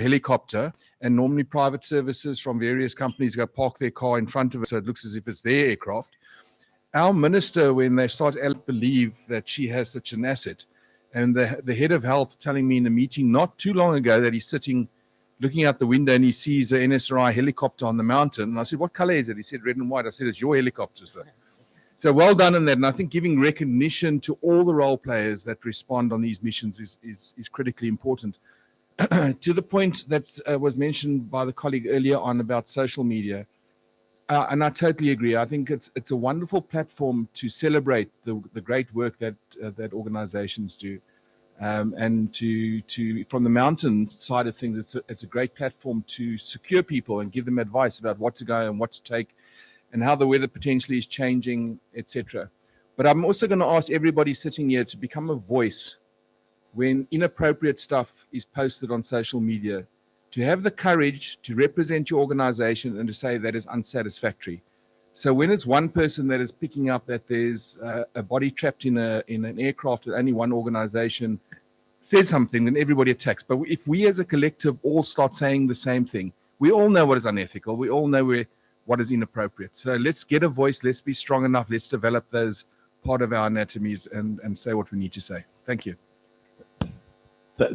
helicopter, and normally private services from various companies go park their car in front of it so it looks as if it's their aircraft. Our minister, when they start to believe that she has such an asset, and the head of health telling me in a meeting not too long ago that he's sitting looking out the window and he sees an NSRI helicopter on the mountain. And I said, what color is it? He said, red and white. I said, it's your helicopter, sir. So well done on that. And I think giving recognition to all the role players that respond on these missions is critically important. To the point that was mentioned by the colleague earlier on about social media, and I totally agree. I think it's a wonderful platform to celebrate the great work that organizations do, and to from the mountain side of things, it's a great platform to secure people and give them advice about what to go and what to take, and how the weather potentially is changing, etc. But I'm also going to ask everybody sitting here to become a voice when inappropriate stuff is posted on social media, to have the courage to represent your organization and to say that is unsatisfactory. So when it's one person that is picking up that there's a body trapped in an aircraft that only one organization says something, then everybody attacks. But if we as a collective all start saying the same thing, we all know what is unethical. We all know what is inappropriate. So let's get a voice. Let's be strong enough. Let's develop those part of our anatomies and say what we need to say. Thank you.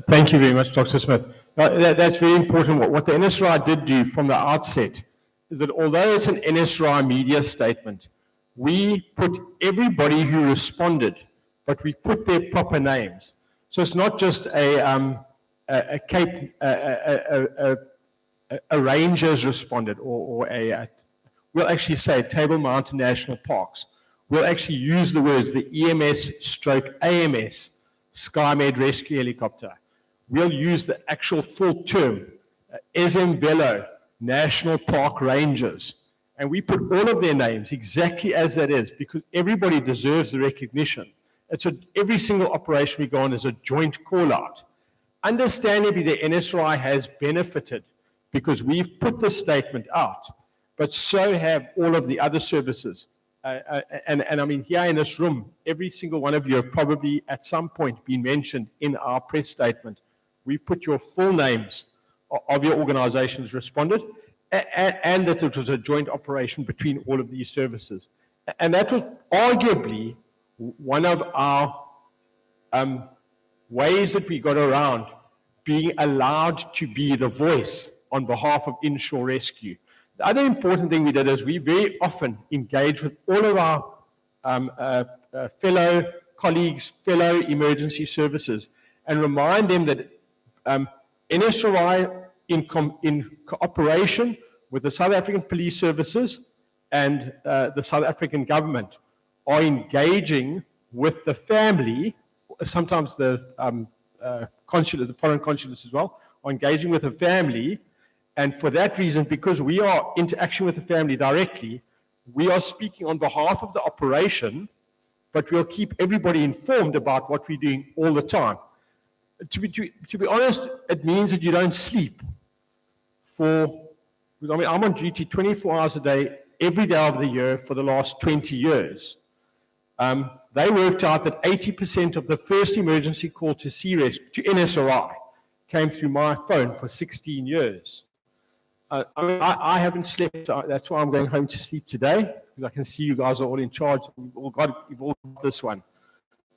Thank you very much, Dr. Smith. That's very important. What the NSRI did do from the outset is that although it's an NSRI media statement, we put everybody who responded, but we put their proper names. So it's not just a rangers responded or we'll actually say Table Mountain National Parks. We'll actually use the words the EMS/AMS SkyMed Rescue Helicopter. We'll use the actual full term, SM Velo National Park Rangers. And we put all of their names exactly as that is, because everybody deserves the recognition. Every single operation we go on is a joint call out. Understandably, the NSRI has benefited because we've put the statement out, but so have all of the other services. And I mean, here in this room, every single one of you have probably at some point been mentioned in our press statement. We've put your full names of your organizations responded, and that it was a joint operation between all of these services. And that was arguably one of our ways that we got around being allowed to be the voice on behalf of inshore rescue. The other important thing we did is we very often engage with all of our fellow colleagues, fellow emergency services, and remind them that NSRI in cooperation with the South African Police Services and the South African government are engaging with the family, sometimes the consulate, the foreign consulates as well, are engaging with the family. And for that reason, because we are interaction with the family directly, we are speaking on behalf of the operation, but we'll keep everybody informed about what we're doing all the time. To be honest, it means that you don't sleep because I mean, I'm on duty 24 hours a day, every day of the year for the last 20 years. They worked out that 80% of the first emergency call to sea rescue, to NSRI, came through my phone for 16 years. I haven't slept. That's why I'm going home to sleep today, because I can see you guys are all in charge. You've all got this one.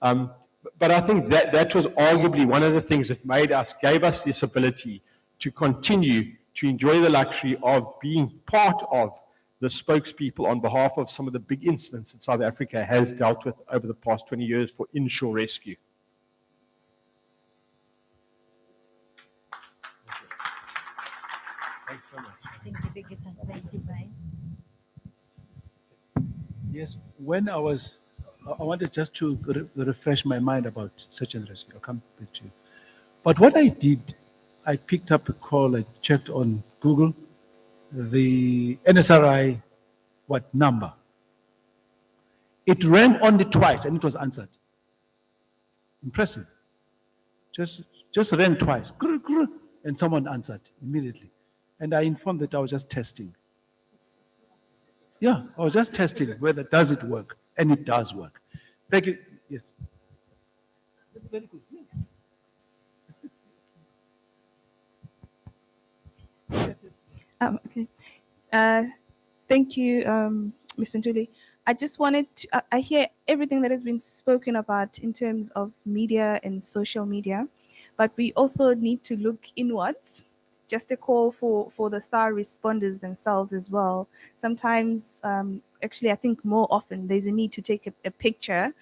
But I think that was arguably one of the things that gave us this ability to continue to enjoy the luxury of being part of the spokespeople on behalf of some of the big incidents that South Africa has dealt with over the past 20 years for inshore rescue. Thanks so much. Thank you, sir. Thank you, Brian. Yes, when I wanted just to refresh my mind about search and rescue. I'll come back to you. But what I did, I picked up a call, I checked on Google, the NSRI, number. It rang only twice and it was answered. Impressive. Just rang twice, and someone answered immediately. And I informed that I was just testing. Yeah, I was just testing whether does it work, and it does work. Thank you. Yes. That's very good. Yes. Okay. Uh, Thank you, Mr. Ntuli. I just wanted to, I hear everything that has been spoken about in terms of media and social media, but we also need to look inwards. Just a call for the SAR responders themselves as well. Sometimes, actually, I think more often there's a need to take a picture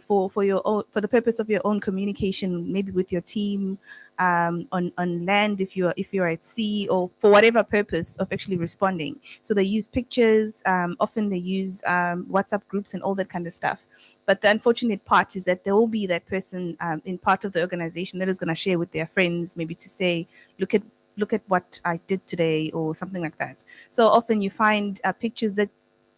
for your own, for the purpose of your own communication, maybe with your team, on land if you're at sea, or for whatever purpose of actually responding. So they use pictures. Often they use WhatsApp groups and all that kind of stuff. But the unfortunate part is that there will be that person in part of the organization that is going to share with their friends, maybe to say, look at what I did today, or something like that. So often you find pictures that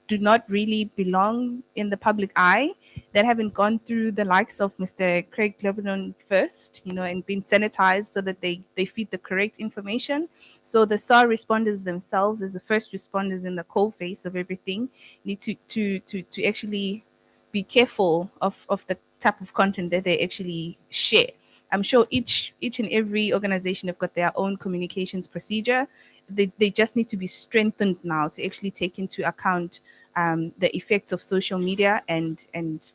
do not really belong in the public eye, that haven't gone through the likes of Mr. Craig Lebanon first, and been sanitized so that they feed the correct information. So the SAR responders themselves, as the first responders in the cold face of everything, need to actually be careful of the type of content that they actually share. I'm sure each and every organization have got their own communications procedure. They just need to be strengthened now to actually take into account the effects of social media, and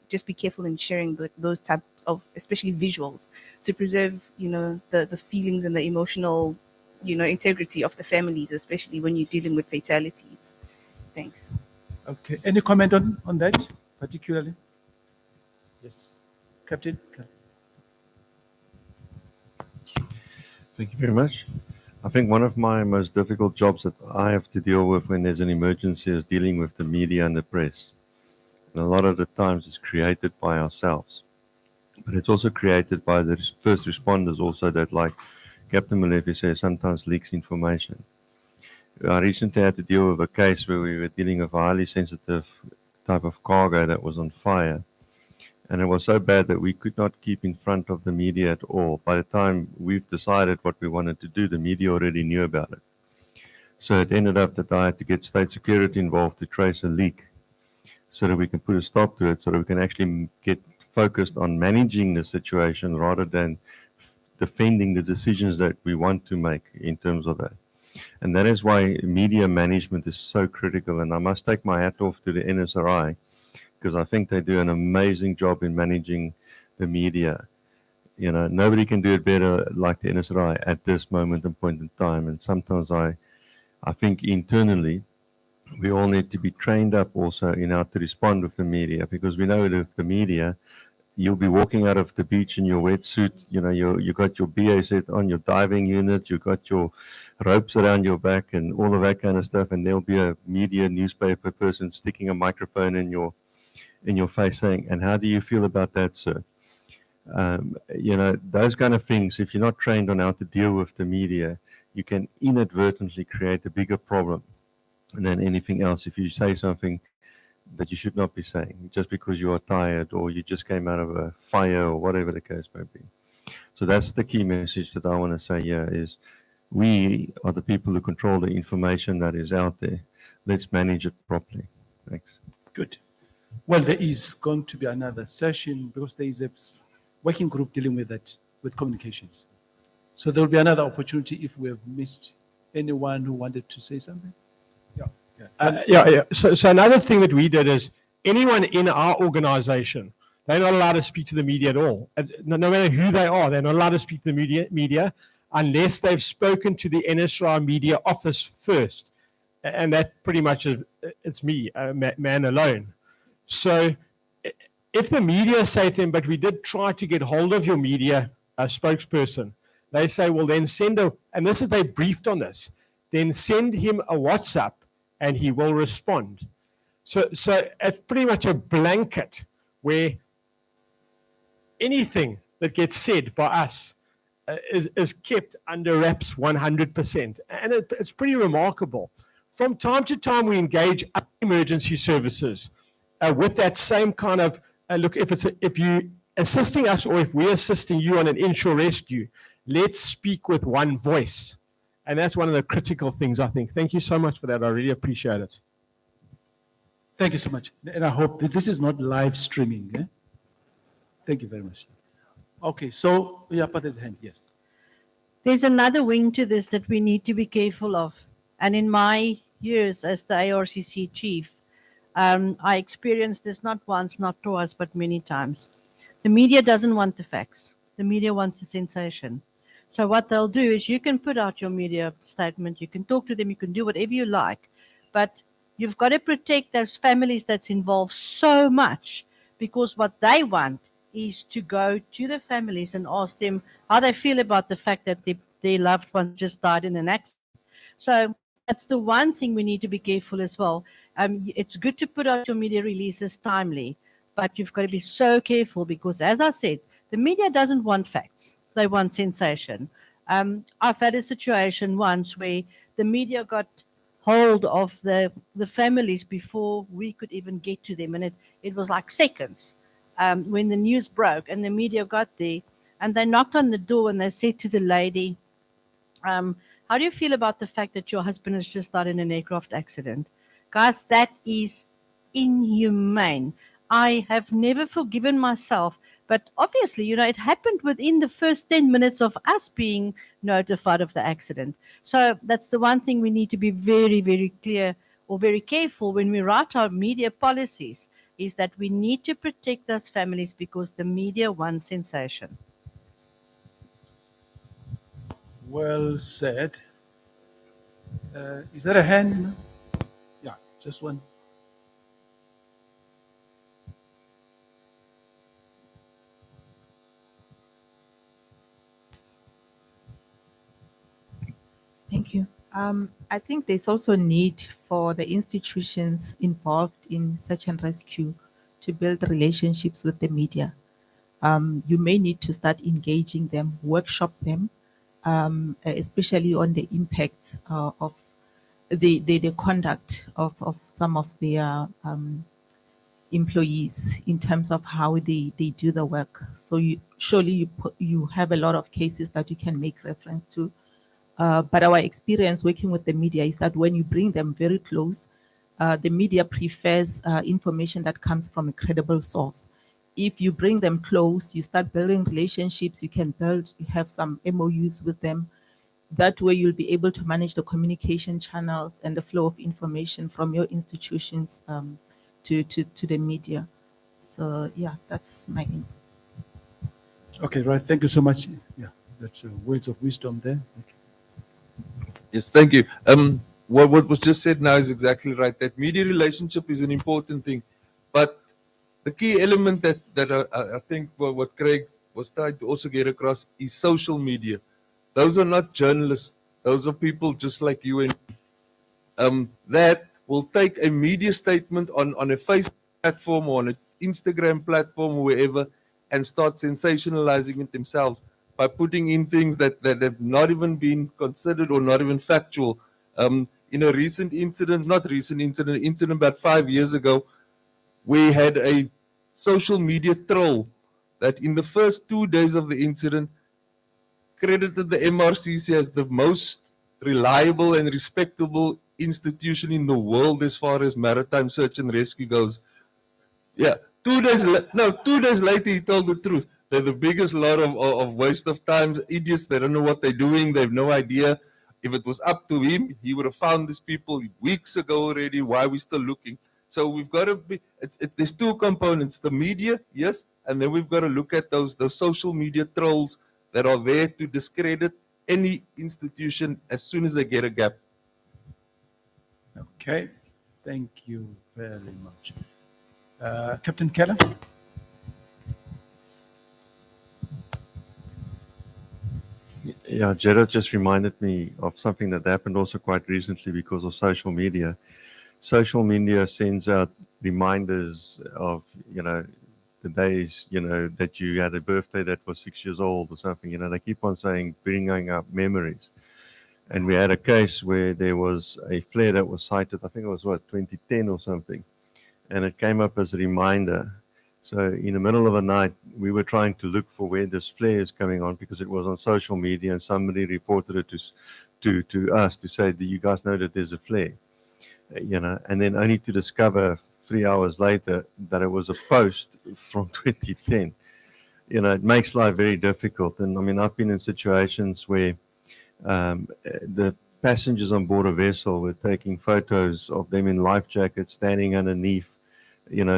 just be careful in sharing those types of, especially visuals, to preserve the feelings and the emotional integrity of the families, especially when you're dealing with fatalities. Thanks. Okay. Any comment on that particularly? Yes, Captain. Thank you very much. I think one of my most difficult jobs that I have to deal with when there's an emergency is dealing with the media and the press. And a lot of the times it's created by ourselves. But it's also created by the first responders also, that, like Captain Molefe says, sometimes leaks information. I recently had to deal with a case where we were dealing with a highly sensitive type of cargo that was on fire. And it was so bad that we could not keep in front of the media at all. By the time we've decided what we wanted to do, the media already knew about it. So it ended up that I had to get state security involved to trace a leak, so that we can put a stop to it, so that we can actually get focused on managing the situation rather than defending the decisions that we want to make in terms of that. And that is why media management is so critical. And I must take my hat off to the NSRI, because I think they do an amazing job in managing the media. Nobody can do it better like the NSRI at this moment and point in time. And sometimes I think internally we all need to be trained up also in how to respond with the media, because we know that with the media, you'll be walking out of the beach in your wetsuit, you got your BA set on, your diving unit, you got your ropes around your back and all of that kind of stuff, and there'll be a media newspaper person sticking a microphone in your face saying, "And how do you feel about that, sir?" Those kind of things, if you're not trained on how to deal with the media, you can inadvertently create a bigger problem than anything else if you say something that you should not be saying just because you are tired or you just came out of a fire or whatever the case may be. So that's the key message that I want to say here is we are the people who control the information that is out there. Let's manage it properly. Thanks. Good. Well, there is going to be another session because there is a working group dealing with that, with communications. So there will be another opportunity if we have missed anyone who wanted to say something. Yeah. So another thing that we did is anyone in our organization, they're not allowed to speak to the media at all. No matter who they are, they're not allowed to speak to the media unless they've spoken to the NSRI media office first. And that pretty much is, it's me, a man alone. So if the media say to them, but we did try to get hold of your media spokesperson, they say, well, then and this is, they briefed on this, then send him a WhatsApp and he will respond. So it's pretty much a blanket where anything that gets said by us is kept under wraps 100%. And it's pretty remarkable. From time to time, we engage emergency services with that same kind of, look, if you assisting us or if we're assisting you on an inshore rescue, let's speak with one voice. And that's one of the critical things, I think. Thank you so much for that. I really appreciate it. Thank you so much. And I hope that this is not live streaming. Eh? Thank you very much. Okay, so, yeah, but there's a hand, yes. There's another wing to this that we need to be careful of. And in my years as the ARCC chief, I experienced this not once, not twice, but many times. The media doesn't want the facts. The media wants the sensation. So what they'll do is you can put out your media statement, you can talk to them, you can do whatever you like, but you've got to protect those families that's involved so much, because what they want is to go to the families and ask them how they feel about the fact that their loved one just died in an accident. So that's the one thing we need to be careful as well. It's good to put out your media releases timely, but you've got to be so careful because, as I said, the media doesn't want facts. They want sensation. I've had a situation once where the media got hold of the families before we could even get to them, and it was like seconds when the news broke and the media got there, and they knocked on the door and they said to the lady, how do you feel about the fact that your husband has just died in an aircraft accident? Guys, that is inhumane. I have never forgiven myself, but obviously, it happened within the first 10 minutes of us being notified of the accident. So that's the one thing we need to be very, very clear or very careful when we write our media policies, is that we need to protect those families because the media wants sensation. Well said. Is there a hand? Yeah, just one. Thank you. I think there's also need for the institutions involved in search and rescue to build relationships with the media. You may need to start engaging them, workshop them, especially on the impact of the conduct of some of their employees in terms of how they do the work. So you have a lot of cases that you can make reference to. But our experience working with the media is that when you bring them very close, the media prefers information that comes from a credible source. If you bring them close, you start building relationships, you have some MOUs with them. That way you'll be able to manage the communication channels and the flow of information from your institutions to the media. So yeah, that's my input. Okay, right. Thank you so much. Yeah, that's words of wisdom there. Yes, thank you. What was just said now is exactly right. That media relationship is an important thing, but the key element that I think what Craig was trying to also get across is social media. Those are not journalists. Those are people just like you and that will take a media statement on a Facebook platform or on an Instagram platform or wherever and start sensationalizing it themselves by putting in things that have not even been considered or not even factual. In a recent incident, not recent incident about 5 years ago, we had a social media troll that in the first 2 days of the incident credited the MRCC as the most reliable and respectable institution in the world as far as maritime search and rescue goes. Yeah, 2 days. No, 2 days later, he told the truth. They're the biggest lot of waste of time. Idiots. They don't know what they're doing. They have no idea. If it was up to him, he would have found these people weeks ago already. Why are we still looking? So we've got to be. There's two components: the media, yes, and then we've got to look at those social media trolls that are there to discredit any institution as soon as they get a gap. Okay, thank you very much. Captain Keller? Yeah, Jared just reminded me of something that happened also quite recently because of social media. Social media sends out reminders of, the days, that you had a birthday that was 6 years old or something. They keep on saying, bringing up memories. And we had a case where there was a flare that was sighted, I think it was 2010 or something. And it came up as a reminder. So in the middle of the night, we were trying to look for where this flare is coming on because it was on social media and somebody reported it to us to say, do you guys know that there's a flare? And then only to discover 3 hours later that it was a post from 2010. It makes life very difficult. And I mean, I've been in situations where the passengers on board a vessel were taking photos of them in life jackets, standing underneath,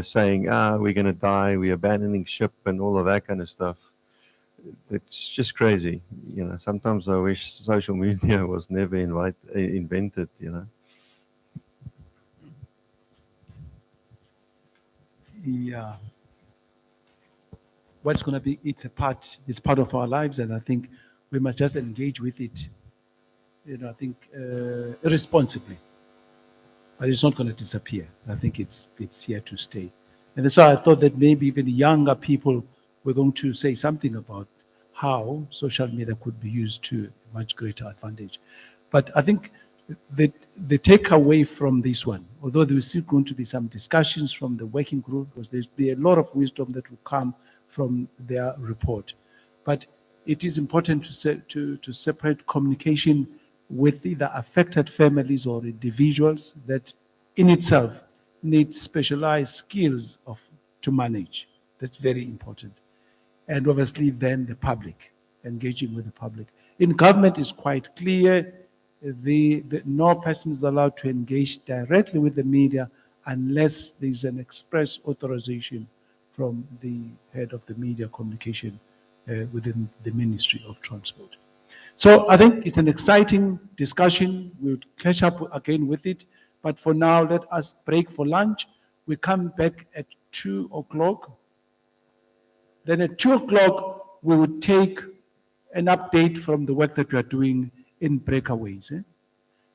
saying, we're going to die, we're abandoning ship and all of that kind of stuff. It's just crazy. Sometimes I wish social media was never invented. Yeah. What's going to be, it's part of our lives, and I think we must just engage with it, I think irresponsibly. But it's not going to disappear. I think it's here to stay. And that's why I thought that maybe even younger people were going to say something about how social media could be used to much greater advantage. But I think the takeaway from this one, although there is still going to be some discussions from the working group, because there's be a lot of wisdom that will come from their report. But it is important to separate communication with either affected families or individuals that in itself need specialized skills to manage. That's very important. And obviously then the public, engaging with the public. In government is quite clear, no person is allowed to engage directly with the media unless there's an express authorization from the head of the media communication within the Ministry of Transport. So I think it's an exciting discussion. We'll catch up again with it. But for now, let us break for lunch. We come back at 2 o'clock. Then at 2 o'clock, we will take an update from the work that we are doing in breakaways.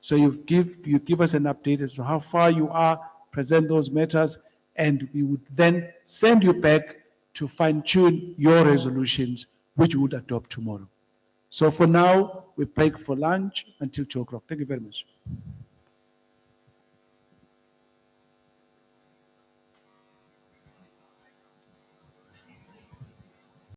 So you give us an update as to how far you are, present those matters, and we would then send you back to fine-tune your resolutions, which we would adopt tomorrow. So for now, we break for lunch until 2 o'clock. Thank you very much.